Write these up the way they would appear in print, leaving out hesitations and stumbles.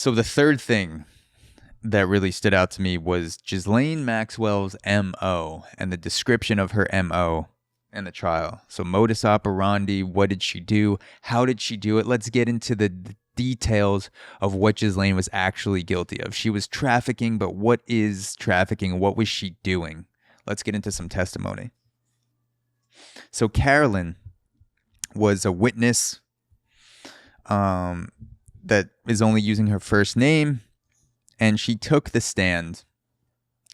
So the third thing that really stood out to me was Ghislaine Maxwell's MO and the description of her MO in the trial. So modus operandi, what did she do? How did she do it? Let's get into the details of what Ghislaine was actually guilty of. She was trafficking, but what is trafficking? What was she doing? Let's get into some testimony. So Carolyn was a witness that is only using her first name, and she took the stand,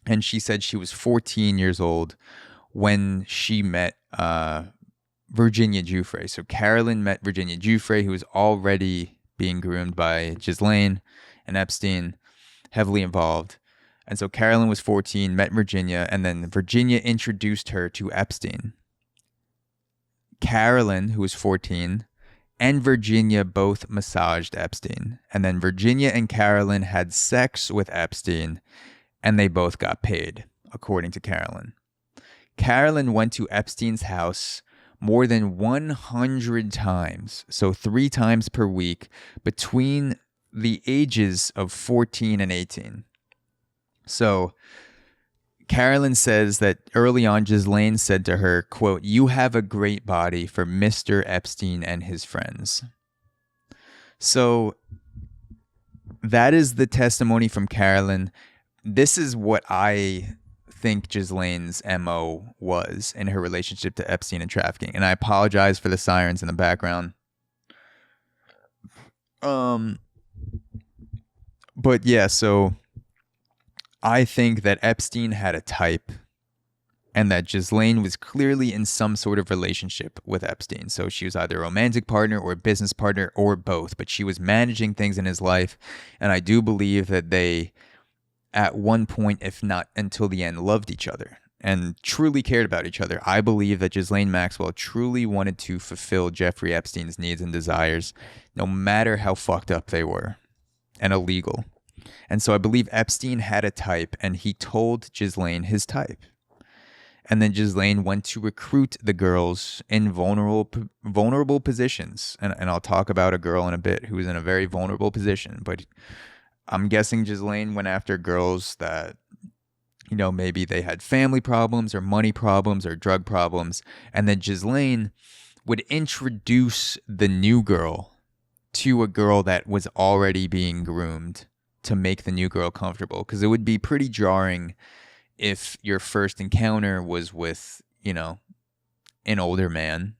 and she said she was 14 years old when she met Virginia Giuffre. So Carolyn met Virginia Giuffre, who was already being groomed by Ghislaine and Epstein, heavily involved. And so Carolyn was 14, met Virginia, and then Virginia introduced her to Epstein. Carolyn, who was 14, and Virginia both massaged Epstein. And then Virginia and Carolyn had sex with Epstein, and they both got paid, according to Carolyn. Carolyn went to Epstein's house more than 100 times, so 3 times per week, between the ages of 14 and 18. So Carolyn says that early on, Ghislaine said to her, quote, "You have a great body for Mr. Epstein and his friends." So that is the testimony from Carolyn. This is what I think Ghislaine's MO was in her relationship to Epstein and trafficking. And I apologize for the sirens in the background. But yeah, so I think that Epstein had a type and that Ghislaine was clearly in some sort of relationship with Epstein. So she was either a romantic partner or a business partner or both, but she was managing things in his life. And I do believe that they, at one point, if not until the end, loved each other and truly cared about each other. I believe that Ghislaine Maxwell truly wanted to fulfill Jeffrey Epstein's needs and desires, no matter how fucked up they were and illegal. And so I believe Epstein had a type, and he told Ghislaine his type. And then Ghislaine went to recruit the girls in vulnerable positions. And I'll talk about a girl in a bit who was in a very vulnerable position. But I'm guessing Ghislaine went after girls that, you know, maybe they had family problems or money problems or drug problems. And then Ghislaine would introduce the new girl to a girl that was already being groomed to make the new girl comfortable. Because it would be pretty jarring if your first encounter was with, you know, an older man